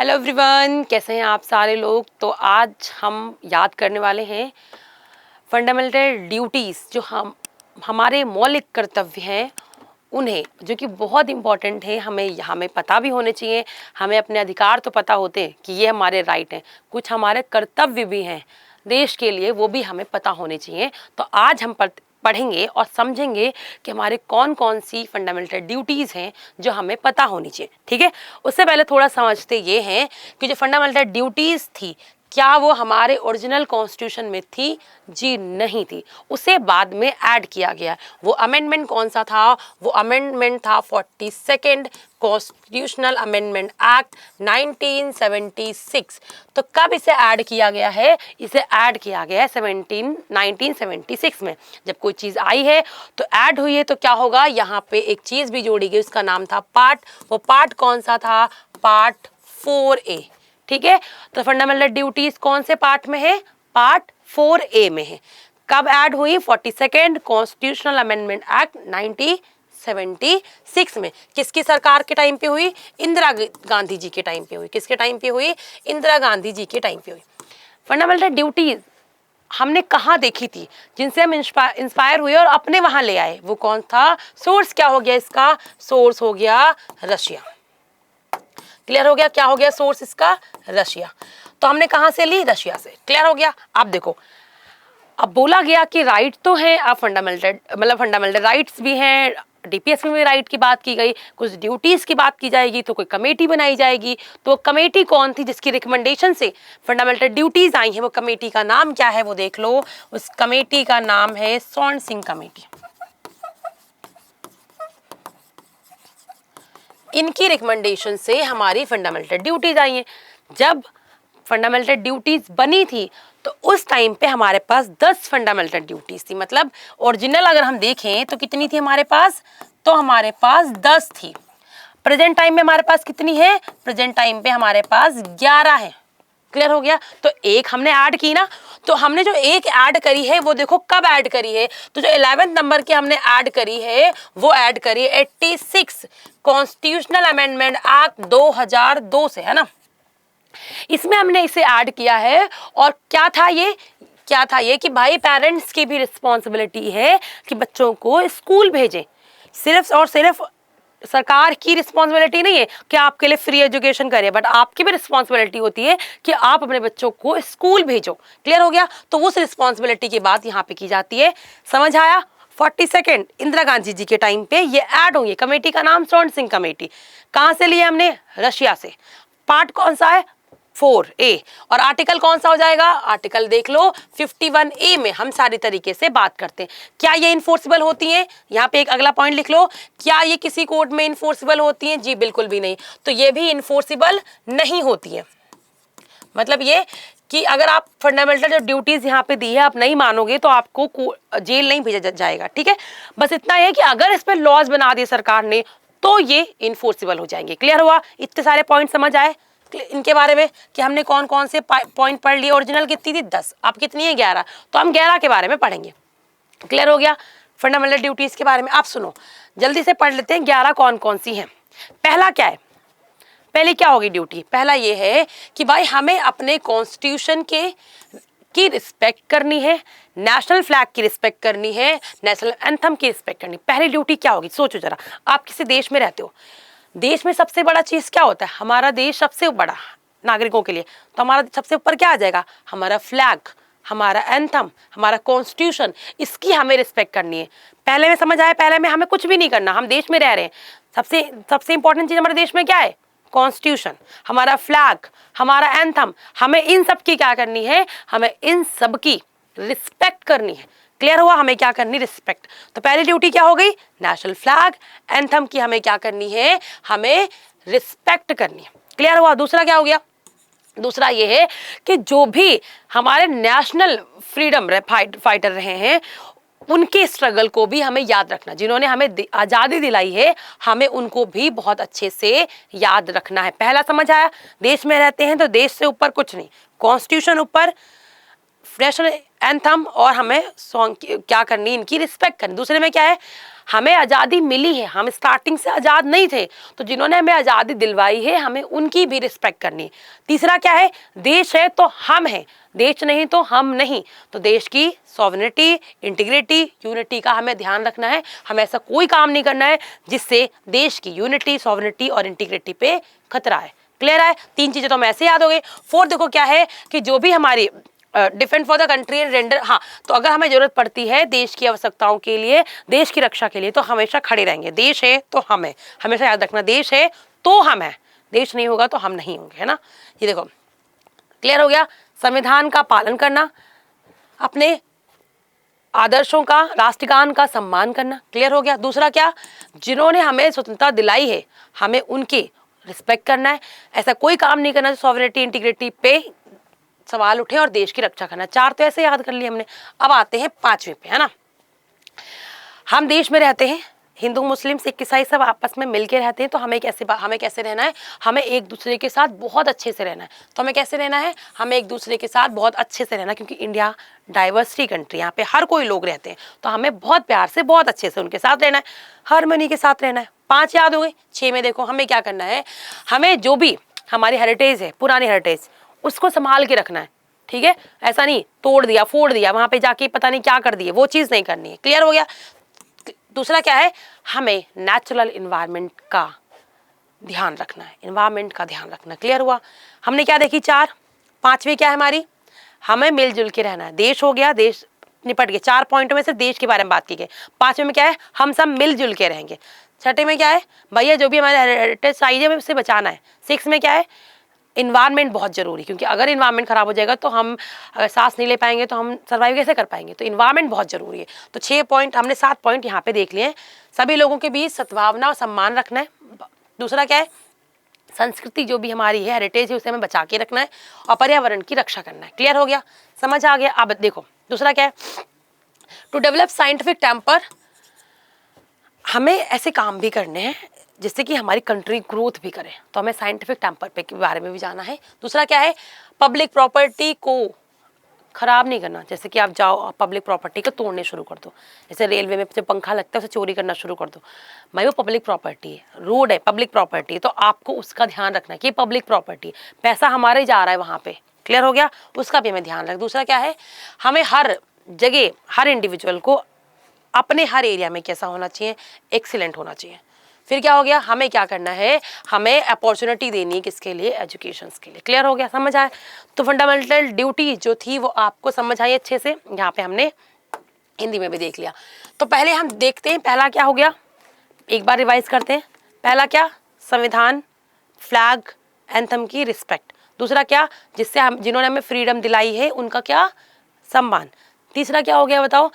Hello everyone, कैसे हैं आप सारे लोग। तो आज हम याद करने वाले हैं फंडामेंटल ड्यूटीज़, जो हमारे मौलिक कर्तव्य हैं उन्हें, जो कि बहुत इम्पॉर्टेंट है। हमें पता भी होने चाहिए। हमें अपने अधिकार तो पता होते हैं कि ये हमारे राइट हैं, कुछ हमारे कर्तव्य भी हैं देश के लिए, वो भी हमें पता होने चाहिए। तो आज हम पढ़ेंगे और समझेंगे कि हमारे कौन कौन सी फंडामेंटल ड्यूटीज़ हैं जो हमें पता होनी चाहिए। ठीक है, उससे पहले थोड़ा समझते ये हैं कि जो फंडामेंटल ड्यूटीज़ थी, क्या वो हमारे ओरिजिनल कॉन्स्टिट्यूशन में थी? जी नहीं थी, उसे बाद में ऐड किया गया। वो अमेंडमेंट कौन सा था? वो अमेंडमेंट था 42nd कॉन्स्टिट्यूशनल अमेंडमेंट एक्ट 1976। तो कब इसे ऐड किया गया है? इसे ऐड किया गया है 1976 में। जब कोई चीज़ आई है तो ऐड हुई है, तो क्या होगा, यहाँ पे एक चीज़ भी जोड़ी गई, उसका नाम था पार्ट। वो पार्ट कौन सा था? Part 4A। ठीक है, तो फंडामेंटल ड्यूटीज कौन से पार्ट में है? पार्ट 4A में है। कब ऐड हुई? 42nd कॉन्स्टिट्यूशनल अमेंडमेंट एक्ट 1976 में। किसकी सरकार के टाइम पे हुई? इंदिरा गांधी जी के टाइम पे हुई। किसके टाइम पे हुई? इंदिरा गांधी जी के टाइम पे हुई। फंडामेंटल ड्यूटीज हमने कहाँ देखी थी, जिनसे हम इंस्पायर हुए और अपने वहां ले आए? वो कौन था? सोर्स क्या हो गया इसका? सोर्स हो गया रशिया। क्लियर हो गया? क्या हो गया सोर्स इसका? रशिया। तो हमने कहां से ली? रशिया से। क्लियर हो गया? अब देखो, अब बोला गया कि राइट तो है, अब फंडामेंटल राइट्स भी हैं। डीपीएस में भी राइट की बात की गई, कुछ ड्यूटीज की बात की जाएगी, तो कोई कमेटी बनाई जाएगी। तो कमेटी कौन थी जिसकी रिकमेंडेशन से फंडामेंटल ड्यूटीज आई हैं? वो कमेटी का नाम क्या है? वो देख लो। उस कमेटी का नाम है स्वर्ण सिंह कमेटी। इनकी रिकमेंडेशन से हमारी फंडामेंटल ड्यूटीज आई हैं। जब फंडामेंटल ड्यूटीज बनी थी तो उस टाइम पे हमारे पास 10 फंडामेंटल ड्यूटीज थी। मतलब ओरिजिनल अगर हम देखें तो कितनी थी हमारे पास? तो हमारे पास 10 थी। प्रेजेंट टाइम में हमारे पास कितनी है? प्रेजेंट टाइम पे हमारे पास 11 है। क्लियर हो गया? तो एक हमने ऐड की ना, तो हमने जो एक ऐड करी है वो देखो कब ऐड करी है? तो जो 11th नंबर की हमने ऐड करी है वो ऐड करी 86 कॉन्स्टिट्यूशनल अमेंडमेंट एक्ट 2002 से, है ना। इसमें हमने इसे ऐड किया है। और क्या था ये कि भाई पेरेंट्स की भी रिस्पॉन्सिबिलिटी है कि बच्चों को स्कूल भेजें। सिर्फ और सिर्फ सरकार की रिस्पॉन्सिबिलिटी नहीं है कि आपके लिए फ्री एजुकेशन करे, बट आपकी भी रिस्पॉन्सिबिलिटी होती है कि आप अपने बच्चों को स्कूल भेजो। क्लियर हो गया? तो उस रिस्पॉन्सिबिलिटी की बात यहाँ पे की जाती है। समझ आया? 42nd इंदिरा गांधी जी के टाइम पे ये ऐड होंगे। कमेटी का नाम स्वर्ण सिंह कमेटी। कहाँ से लिए हमने? रशिया से। पार्ट कौन सा है? 4A। और आर्टिकल कौन सा हो जाएगा? आर्टिकल देख लो 51A में हम सारी तरीके से बात करते हैं। क्या ये इन्फोर्सिबल होती हैं? यहाँ पे एक अगला पॉइंट लिख लो। क्या ये किसी कोर्ट में इन्फोर्सिबल होती हैं? जी बिल्कुल भी नहीं। तो ये भी इन्फोर्सिबल नहीं होती है। मतलब ये कि अगर आप फंडामेंटल जो ड्यूटीज यहाँ पे दी है आप नहीं मानोगे तो आपको जेल नहीं भेजा जाएगा। ठीक है, बस इतना है कि अगर इस पर लॉज बना दिए सरकार ने तो ये इन्फोर्सिबल हो जाएंगे। क्लियर हुआ? इतने सारे पॉइंट समझ आए इनके बारे में कि हमने कौन कौन से पॉइंट पढ़ लिए। ओरिजिनल कितनी थी? 10। अब कितनी है? 11। तो हम 11 के बारे में पढ़ेंगे। क्लियर हो गया? फंडामेंटल ड्यूटीज के बारे में आप सुनो, जल्दी से पढ़ लेते हैं 11 कौन कौन सी हैं। पहला क्या है? पहले क्या होगी ड्यूटी? पहला ये है कि भाई हमें अपने कॉन्स्टिट्यूशन की रिस्पेक्ट करनी है, नेशनल फ्लैग की रिस्पेक्ट करनी है, नेशनल एंथम की रिस्पेक्ट करनी। पहली ड्यूटी क्या होगी? सोचो जरा, आप किसी देश में रहते हो, देश में सबसे बड़ा चीज क्या होता है? हमारा देश सबसे बड़ा नागरिकों के लिए, तो हमारा सबसे ऊपर क्या आ जाएगा? हमारा फ्लैग, हमारा एंथम, हमारा कॉन्स्टिट्यूशन। इसकी हमें रिस्पेक्ट करनी है। पहले में समझ आया? पहले में हमें कुछ भी नहीं करना, हम देश में रह रहे हैं। सबसे इंपॉर्टेंट चीज हमारे देश में क्या है? कॉन्स्टिट्यूशन, हमारा फ्लैग, हमारा एंथम। हमें इन सब की क्या करनी है? हमें इन सब की रिस्पेक्ट करनी है। क्लियर हुआ? हमें क्या करनी? रिस्पेक्ट। तो पहली ड्यूटी क्या हो गई? नेशनल फ्लैग, एंथम की हमें क्या करनी है? हमें रिस्पेक्ट करनी है। क्लियर हुआ? दूसरा क्या हो गया? दूसरा ये है कि जो भी हमारे नेशनल फ्रीडम फाइटर रहे हैं उनके स्ट्रगल को भी हमें याद रखना। जिन्होंने हमें आज़ादी दिलाई है हमें उनको भी बहुत अच्छे से याद रखना है। पहला समझ आया? देश में रहते हैं तो देश से ऊपर कुछ नहीं, कॉन्स्टिट्यूशन ऊपर, नेशनल एंथम और हमें सॉन्ग क्या करनी, इनकी रिस्पेक्ट करनी। दूसरे में क्या है, हमें आज़ादी मिली है, हम स्टार्टिंग से आज़ाद नहीं थे, तो जिन्होंने हमें आज़ादी दिलवाई है हमें उनकी भी रिस्पेक्ट करनी। तीसरा क्या है, देश है तो हम हैं, देश नहीं तो हम नहीं। तो देश की सॉवरेनिटी, इंटीग्रिटी, यूनिटी का हमें ध्यान रखना है। हमें ऐसा कोई काम नहीं करना है जिससे देश की यूनिटी, सॉवरेनिटी और इंटीग्रिटी पे खतरा है। क्लियर है? 3 चीजें तो हमें ऐसे याद हो गई। फोर्थ देखो क्या है कि जो भी हमारी defend for the country and render, हाँ, तो अगर हमें जरूरत पड़ती है देश की आवश्यकताओं के लिए, देश की रक्षा के लिए, तो हमेशा खड़े रहेंगे। देश है तो हम है, हमेशा याद रखना, देश है तो हम है, देश नहीं होगा तो हम नहीं होंगे, है ना। ये देखो क्लियर हो गया। संविधान का पालन करना, अपने आदर्शों का, राष्ट्रगान का सम्मान करना, क्लियर हो गया। दूसरा क्या, जिन्होंने हमें स्वतंत्रता दिलाई है हमें उनकी रिस्पेक्ट करना है। ऐसा कोई काम नहीं करना सॉवरेनिटी, इंटीग्रिटी पे सवाल उठे और देश की रक्षा करना। 4 तो ऐसे याद कर लिए हमने। अब आते हैं 5वें पे, है ना। हम देश में रहते हैं, हिंदू, मुस्लिम, सिख, ईसाई सब आपस में मिलके रहते हैं, तो हमें कैसे रहना है, हमें एक दूसरे के साथ बहुत अच्छे से रहना है। तो हमें कैसे रहना है, हमें एक दूसरे के साथ बहुत अच्छे से रहना है, क्योंकि इंडिया डाइवर्सिटी कंट्री, यहाँ पे हर कोई लोग रहते हैं, तो हमें बहुत प्यार से, बहुत अच्छे से उनके साथ रहना है, हार्मनी के साथ रहना है। 5 याद हो गए। 6 में देखो हमें क्या करना है, हमें जो भी हमारी हेरिटेज है, पुरानी हेरिटेज, उसको संभाल के रखना है। ठीक है, ऐसा नहीं तोड़ दिया, फोड़ दिया, वहां पे जाके पता नहीं क्या कर दिए, वो चीज नहीं करनी है। क्लियर हो गया। दूसरा क्या है, हमें नेचुरल इन्वायरमेंट का ध्यान रखना है, इन्वायरमेंट का ध्यान रखना। क्लियर हुआ। हमने क्या देखी 4। 5वीं क्या है हमारी, हमें मिलजुल के रहना है। देश हो गया, देश निपट गए, 4 पॉइंटों में से देश के बारे में बात की गई। 5वें में क्या है, हम सब मिलजुल के रहेंगे। 6ठे में क्या है, भैया जो भी हमारे हेरिटेज साइज है उसे बचाना है। 6 में क्या है, इन्वायरमेंट बहुत जरूरी, क्योंकि अगर इन्वायरमेंट खराब हो जाएगा तो हम अगर सांस नहीं ले पाएंगे तो हम सर्वाइव कैसे कर पाएंगे। तो इन्वायरमेंट बहुत जरूरी है। तो 6 पॉइंट हमने 7 पॉइंट यहाँ पे देख लिए हैं। सभी लोगों के बीच सद्भावना और सम्मान रखना है। दूसरा क्या है, संस्कृति जो भी हमारी है, हेरिटेज है, उसे हमें बचा के रखना है और पर्यावरण की रक्षा करना है। क्लियर हो गया, समझ आ गया। अब देखो दूसरा क्या है, टू डेवलप साइंटिफिक टेम्पर, हमें ऐसे काम भी करने हैं जिससे कि हमारी कंट्री ग्रोथ भी करे, तो हमें साइंटिफिक टेम्पर पे के बारे में भी जाना है। दूसरा क्या है, पब्लिक प्रॉपर्टी को खराब नहीं करना। जैसे कि आप जाओ पब्लिक प्रॉपर्टी को तोड़ने शुरू कर दो, जैसे रेलवे में जब पंखा लगता है उसे चोरी करना शुरू कर दो। भाई वो पब्लिक प्रॉपर्टी है, रोड है, पब्लिक प्रॉपर्टी है, तो आपको उसका ध्यान रखना है कि पब्लिक प्रॉपर्टी है, पैसा हमारा ही जा रहा है वहाँ पे। क्लियर हो गया, उसका भी हमें ध्यान रख। दूसरा क्या है, हमें हर जगह, हर इंडिविजुअल को अपने हर एरिया में कैसा होना चाहिए, एक्सीलेंट होना चाहिए। फिर क्या हो गया, हमें क्या करना है, हमें अपॉर्चुनिटी देनी है, किसके लिए, एजुकेशन के लिए। क्लियर हो गया, समझ आया। तो फंडामेंटल ड्यूटी जो थी वो आपको समझ आई अच्छे से, यहाँ पे हमने हिंदी में भी देख लिया। तो पहले हम देखते हैं पहला क्या हो गया, एक बार रिवाइज करते हैं। पहला क्या, संविधान, फ्लैग, एंथम की रिस्पेक्ट। दूसरा क्या, जिससे हम, जिन्होंने हमें फ्रीडम दिलाई है उनका क्या, सम्मान। तीसरा क्या हो गया बताओ,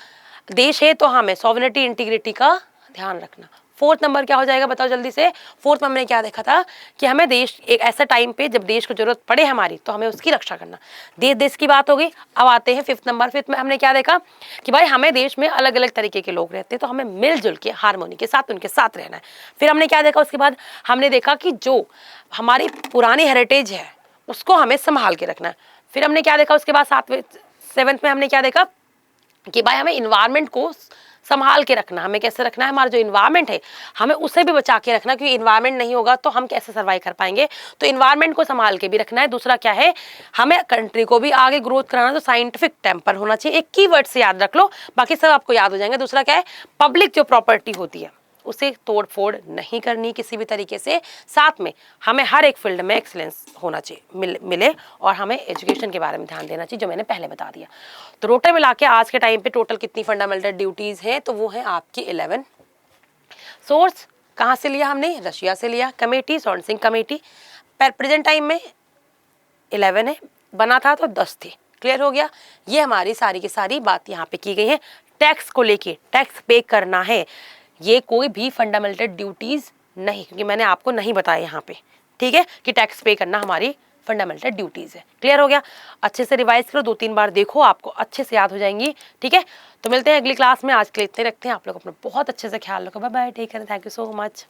देश है तो हमें सॉवरेनिटी, इंटीग्रिटी का ध्यान रखना। 4th नंबर क्या हो जाएगा बताओ जल्दी से। 4th में हमने क्या देखा था कि हमें देश, एक ऐसा टाइम पे जब देश को जरूरत पड़े हमारी, तो हमें उसकी रक्षा करना। देश की बात हो गई। अब आते हैं 5th नंबर। 5th में हमने क्या देखा कि भाई हमें देश में अलग अलग तरीके के लोग रहते हैं, तो हमें मिलजुल के हारमोनी के साथ उनके साथ रहना है। फिर हमने क्या देखा, उसके बाद हमने देखा कि जो हमारी पुरानी हेरिटेज है उसको हमें संभाल के रखना है। फिर हमने क्या देखा उसके बाद 7th में हमने क्या देखा कि भाई हमें इन्वायरमेंट को संभाल के रखना। हमें कैसे रखना है, हमारा जो इन्वायरमेंट है हमें उसे भी बचा के रखना, क्योंकि इन्वायरमेंट नहीं होगा तो हम कैसे सर्वाइव कर पाएंगे। तो इन्वायरमेंट को संभाल के भी रखना है। दूसरा क्या है, हमें कंट्री को भी आगे ग्रोथ कराना, तो साइंटिफिक टेम्पर होना चाहिए। एक कीवर्ड से याद रख लो, बाकी सब आपको याद हो जाएंगे। दूसरा क्या है, पब्लिक जो प्रॉपर्टी होती है उसे तोड़ फोड़ नहीं करनी किसी भी तरीके से। साथ में हमें हर एक फील्ड में एक्सीलेंस होना चाहिए, मिले, और हमें एजुकेशन के बारे में ध्यान देना चाहिए, जो मैंने पहले बता दिया। तो टोटल मिला के आज के टाइम पे टोटल कितनी फंडामेंटल ड्यूटीज हैं, तो वो है आपकी 11। सोर्स कहाँ से लिया हमने, रशिया से लिया, कमेटी सॉन्सिंग कमेटी। प्रेजेंट टाइम में 11 है, बना था तो 10 थी। क्लियर हो गया। ये हमारी सारी की सारी बात यहाँ पे की गई है। टैक्स को लेके, टैक्स पे करना है, ये कोई भी फंडामेंटल ड्यूटीज नहीं, क्योंकि मैंने आपको नहीं बताया यहाँ पे, ठीक है, कि टैक्स पे करना हमारी फंडामेंटल ड्यूटीज है। क्लियर हो गया। अच्छे से रिवाइज करो, 2-3 बार देखो, आपको अच्छे से याद हो जाएंगी। ठीक है, तो मिलते हैं अगली क्लास में। आज के लिए इतने रखते हैं। आप लोग अपना बहुत अच्छे से ख्याल रखो। Bye bye, take care, thank you so much.